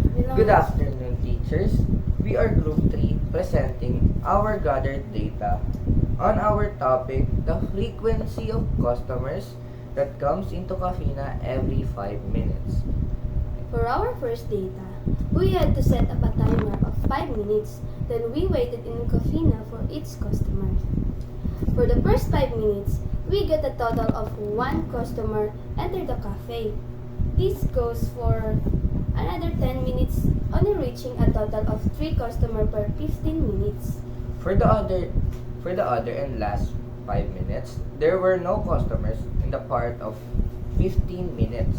Good afternoon, teachers. We are Group 3 presenting our gathered data on our topic, the frequency of customers that comes into Cafina every 5 minutes. For our first data, we had to set up a timer of 5 minutes, then we waited in Cafina for each customer. For the first 5 minutes, we get a total of 1 customer enter the cafe. This goes for another 10 minutes, only reaching a total of 3 customers per 15 minutes. For the other and last 5 minutes, there were no customers in the part of 15 minutes.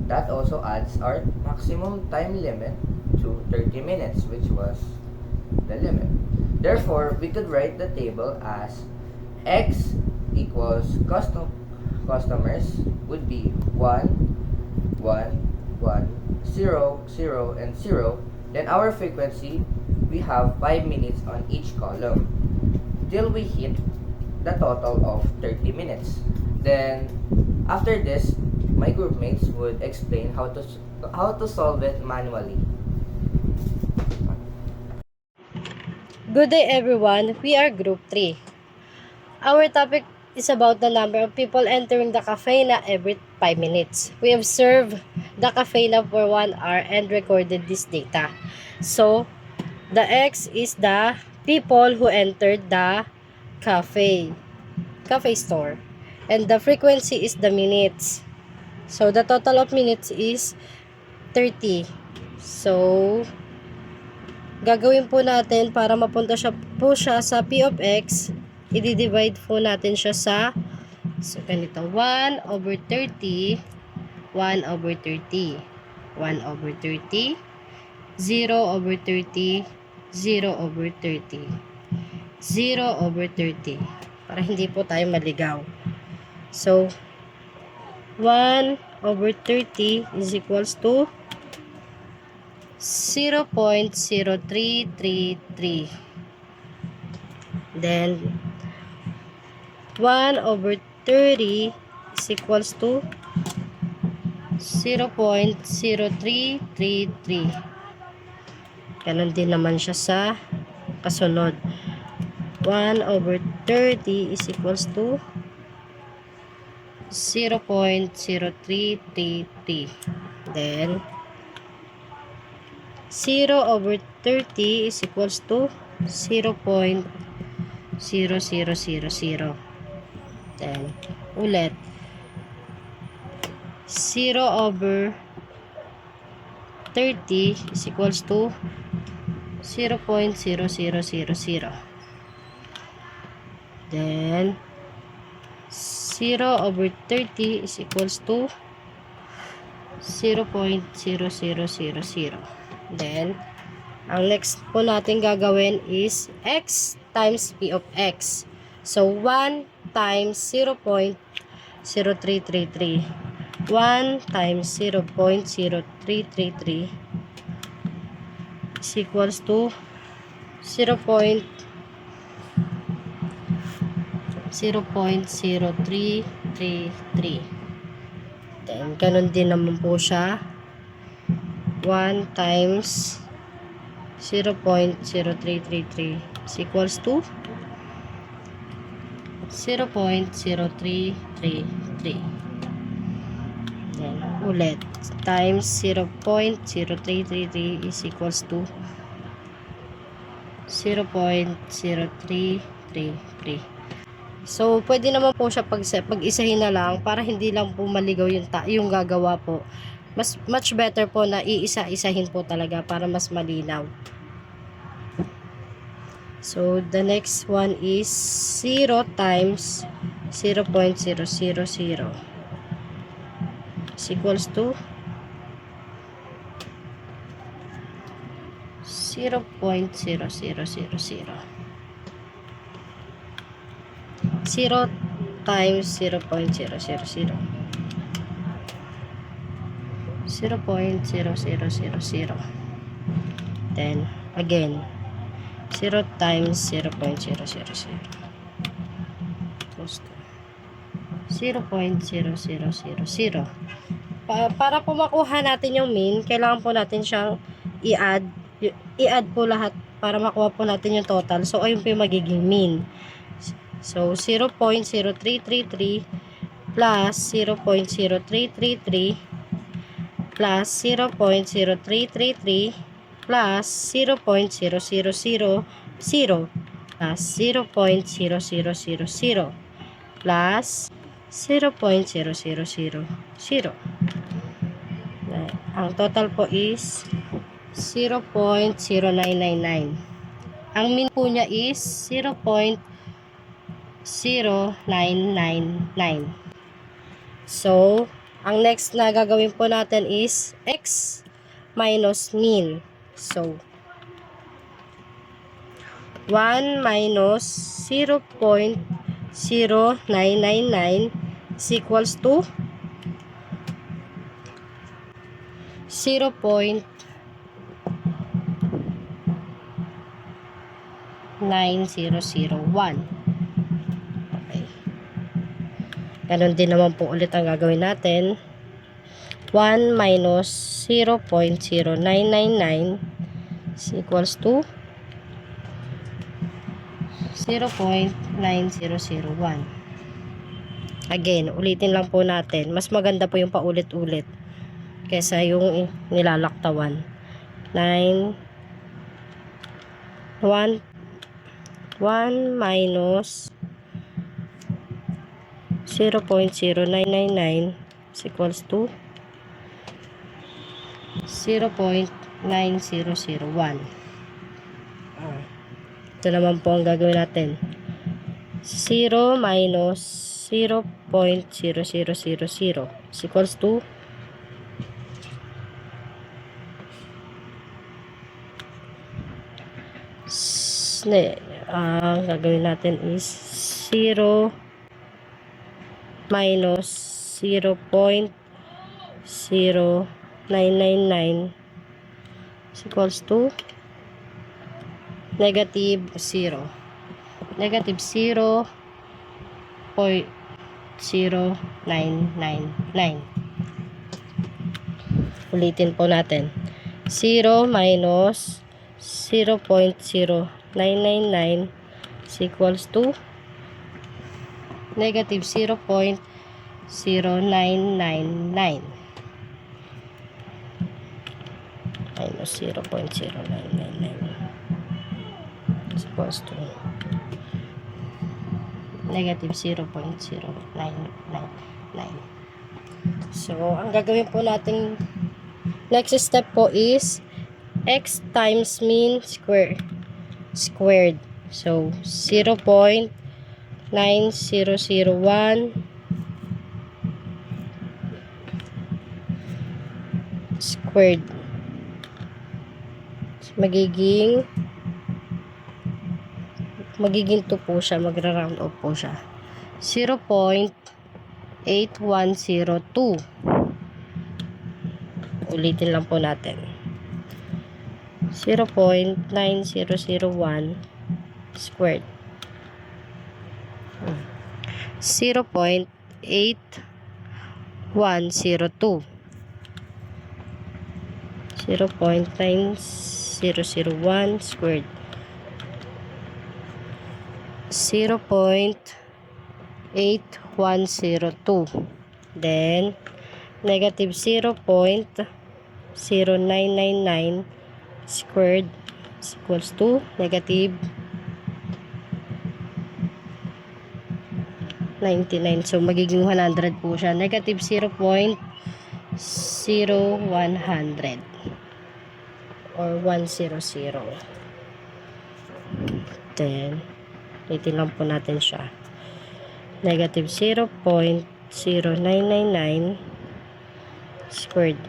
That also adds our maximum time limit to 30 minutes, which was the limit. Therefore, we could write the table as x equals customers would be 1, 0, 0, and 0. Then our frequency, we have 5 minutes on each column till we hit the total of 30 minutes. Then after this, my group mates would explain how to solve it manually. Good day everyone, we are Group 3. Our topic is about the number of people entering the cafena every 5 minutes. We observed the cafena for 1 hour and recorded this data. So, the X is the people who entered the cafe store. And the frequency is the minutes. So, the total of minutes is 30. So, gagawin po natin para mapunta po siya sa P of X, i-divide po natin siya sa, so ganito, 1 over 30, 1 over 30, 1 over 30, 0 over 30, 0 over 30, 0 over 30, para hindi po tayo maligaw. So, 1 over 30 is equals to 0.0333. Then 1 over 30 is equals to 0.0333. Ganon din naman siya sa kasunod. 1 over 30 is equals to 0.0333. Then 0 over 30 is equals to 0.0000. Then, ulit. 0 over 30 is equals to 0.0000. Then, 0 over 30 is equals to 0.0000. Then, ang next po natin gagawin is X times P of X. So, 1 times 0.0333. 1 times 0.0333 is equals to 0.0333. Then, ganun din naman po siya. 1 times 0.0333 is equals to 0.0333. Then, ulit. Times 0.0333 is equals to 0.0333. So, pwede naman po siya pag-isahin na lang para hindi lang po maligaw yung gagawa po. Much better po na iisa-isahin po talaga para mas malinaw. So, the next one is 0 times 0.000 is equals to 0.0000. 0 times 0.000. 0.0000. Then, again, 0 times 0.000 equals to 0.0000. para po makuha natin yung mean, kailangan po natin siyang i-add. I-add po lahat para makuha po natin yung total. So, ayun po yung magiging mean. So, 0.0333 plus 0.0333 plus 0.0333 plus 0.0000 plus 0.0000 plus 0.0000. Ang total po is 0.0999. Ang mean po niya is 0.0999. So, ang next na gagawin po natin is x minus mean. So, 1 minus 0.0999 is equals to 0.9001. Okay. Ganon din naman po ulit ang gagawin natin. 1 minus 0.0999 is equals to 0.9001. Again, ulitin lang po natin. Mas maganda po yung paulit-ulit kesa yung nilalaktawan. 1 minus 0.0999 is equals to 0.9001. Ito naman po ang gagawin natin. 0 minus 0.0000 is equals to 0. Ang gagawin natin is 0 minus 0.0999 is equals to negative 0. Negative 0.0999. Ulitin po natin. 0 minus 0.0999 is equals to negative 0.0999 minus 0.0999 is equals to negative 0.0999. So, ang gagawin po natin next step po is x times mean squared. So, 0.9001 squared. So, magiging 2 po siya. Magra-round off po siya. 0.8102. Ulitin lang po natin. 0.9001 squared. 0.8102. 0.9001 squared. 0.8102. Then, negative 0.0999 squared is equals to negative 99. So, magiging 100 po siya. Negative 0.0100 or 100. Then, ulitin lang po natin siya. Negative 0.0999 squared.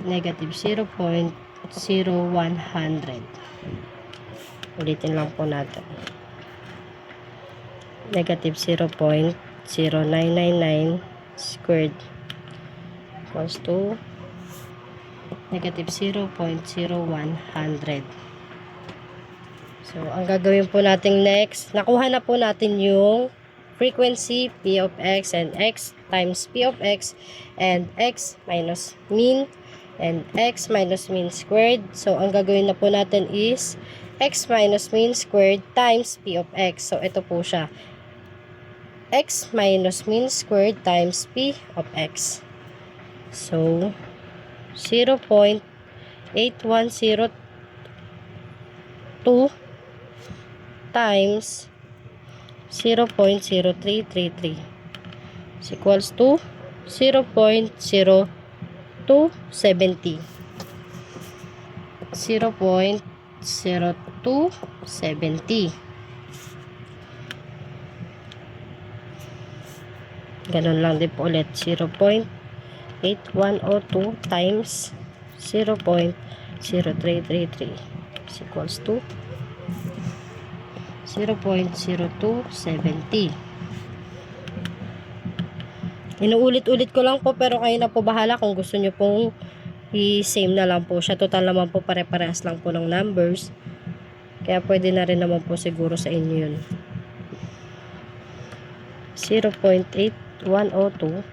Negative 0.0100. Ulitin lang po natin. Negative 0.0999 squared equals to negative 0.0100. So, ang gagawin po natin next, nakuha na po natin yung frequency p of x, and x times p of x, and x minus mean, and x minus mean squared. So, ang gagawin na po natin is x minus mean squared times p of x. So, ito po siya. X minus mean squared times p of x. So, 0.8102 times 0.0333 is equals to 0.0270. 0.0270. Ganun lang din po ulit. 0.8102 times 0.0333 is equals to 0.0270. Inuulit-ulit ko lang po, pero kayo na po bahala kung gusto nyo pong i-same na lang po siya. Total naman po pare-parehas lang po ng numbers. Kaya pwede na rin naman po siguro sa inyo yun. 0.8102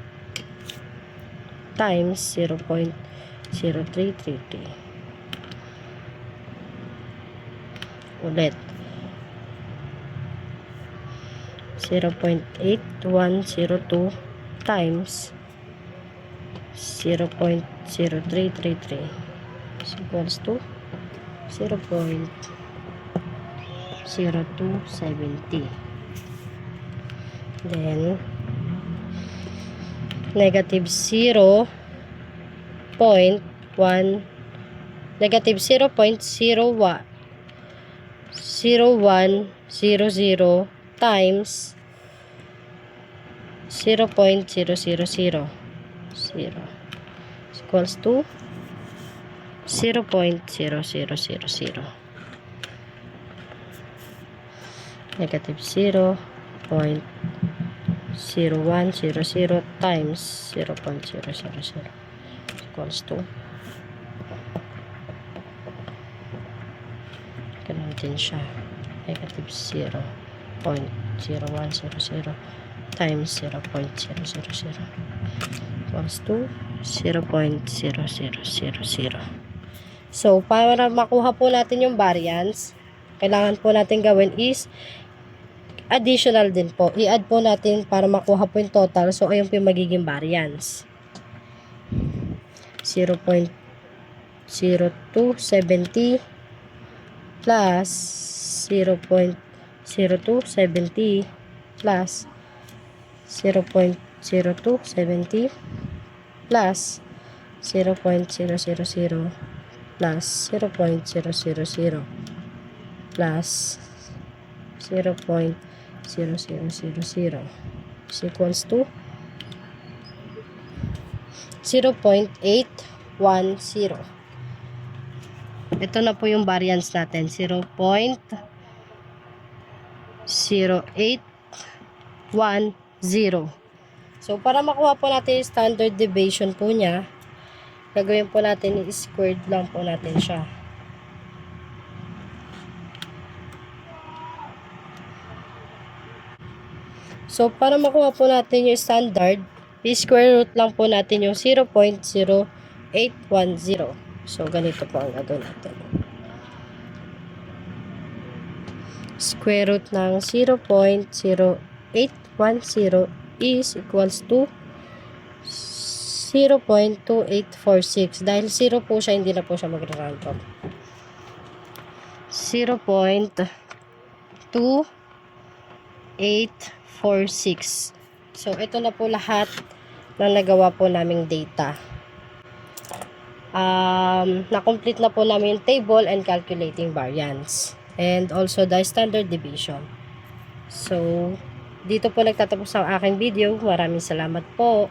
times 0.0333. Ulit. 0.8102 times 0.0333 is equals to 0.0270. Then, negative 0.1 negative 0.0100 times 0.0000 is equals to 0.0000. Negative 0.0100 times 0.000 equals to, ganun din siya, negative 0.0100 times 0.000 equals to 0.0000. So, para makuha po natin yung variance, kailangan po natin gawin is additional din po. I-add po natin para makuha po yung total. So, ayun po yung magiging variance. 0.0270 plus 0.0270 plus 0.0270 plus 0.000 plus 0.000 plus 0.0000 is equals to 0.810. Ito na po yung variance natin, 0.0810. So, para makuha po natin yung standard deviation po niya, gagawin po natin, i-squared lang po natin siya. So, para makuha po natin yung standard, i-square root lang po natin yung 0.0810. So, ganito po ang gagawin natin. Square root ng 0.0810 is equals to 0.2846. Dahil 0 po siya, hindi na po siya mag-round up. 0.2846. So, ito na po lahat na nagawa po naming data. Na-complete na po namin yung table and calculating variance. And also the standard deviation. So, dito po nagtatapos ang aking video. Maraming salamat po.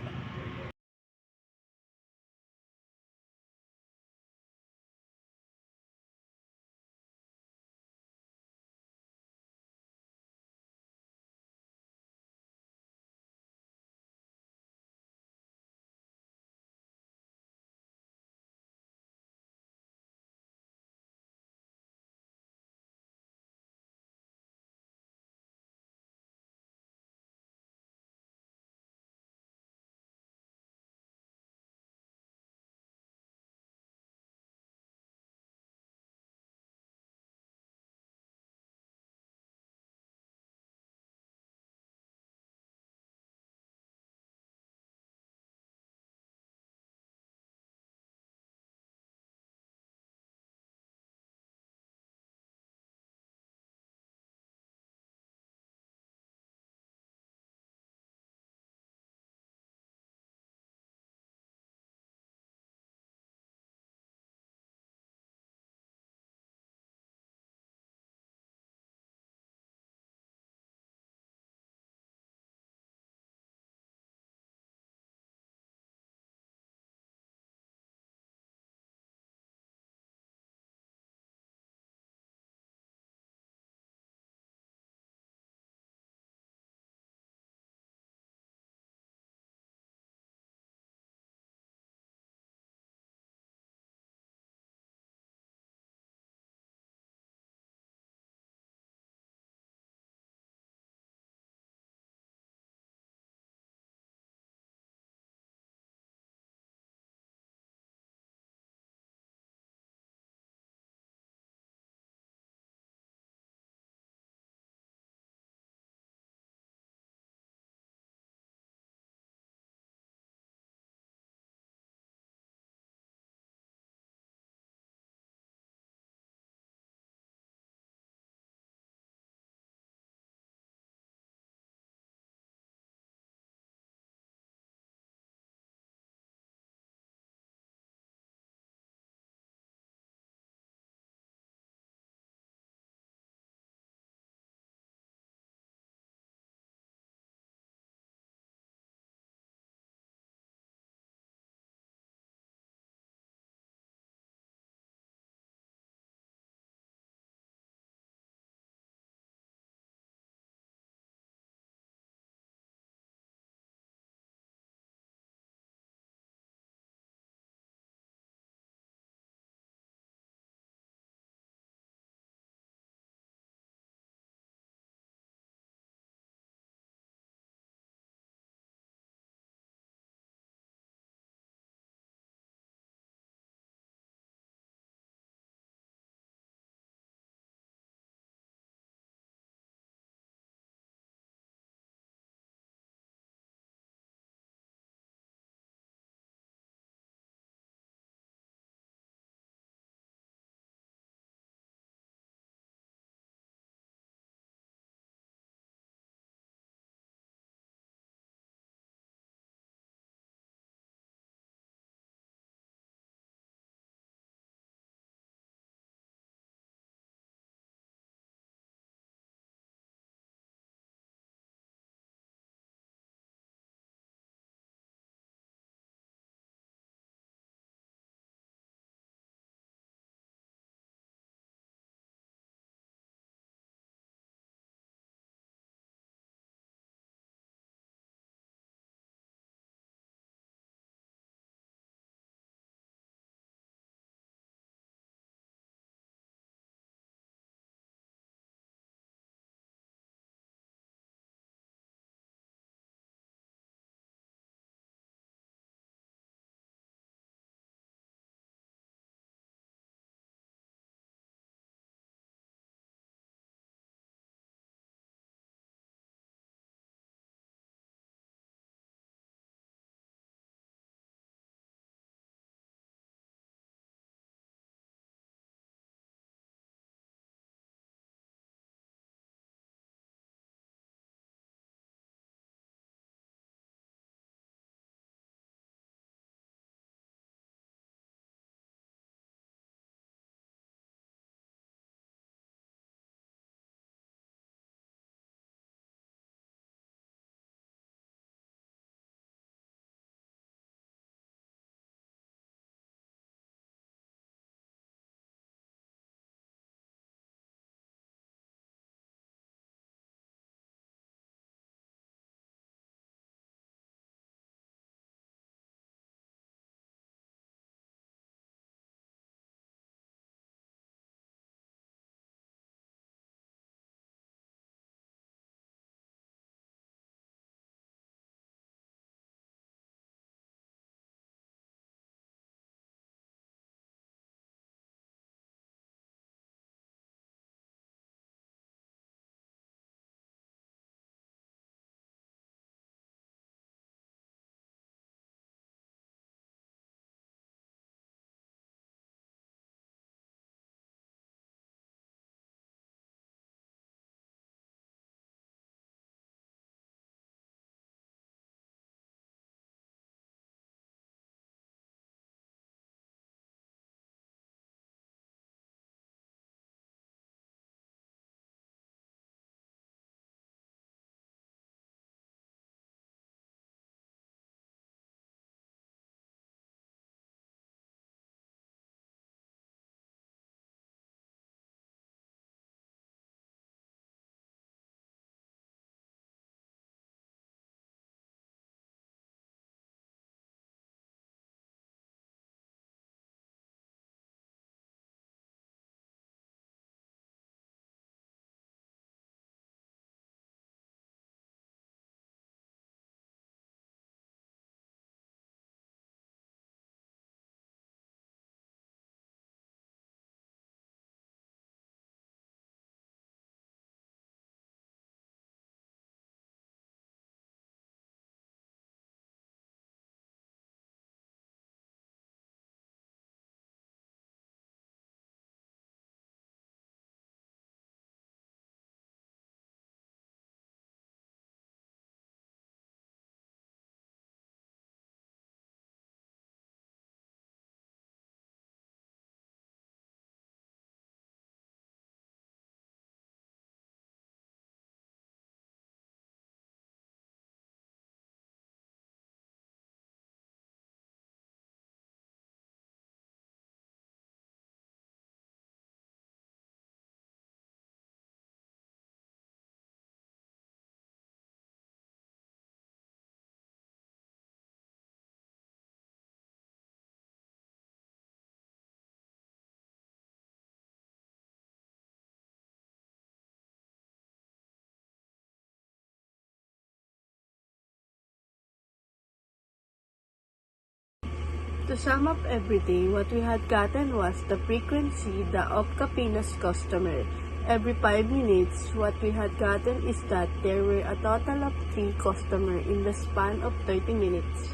To sum up everything, what we had gotten was the frequency of Capina's customer. Every 5 minutes, what we had gotten is that there were a total of 3 customers in the span of 30 minutes.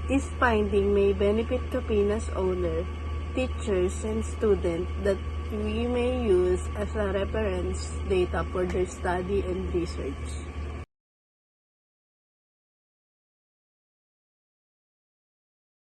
This finding may benefit Capina's owner, teachers, and students that we may use as a reference data for their study and research.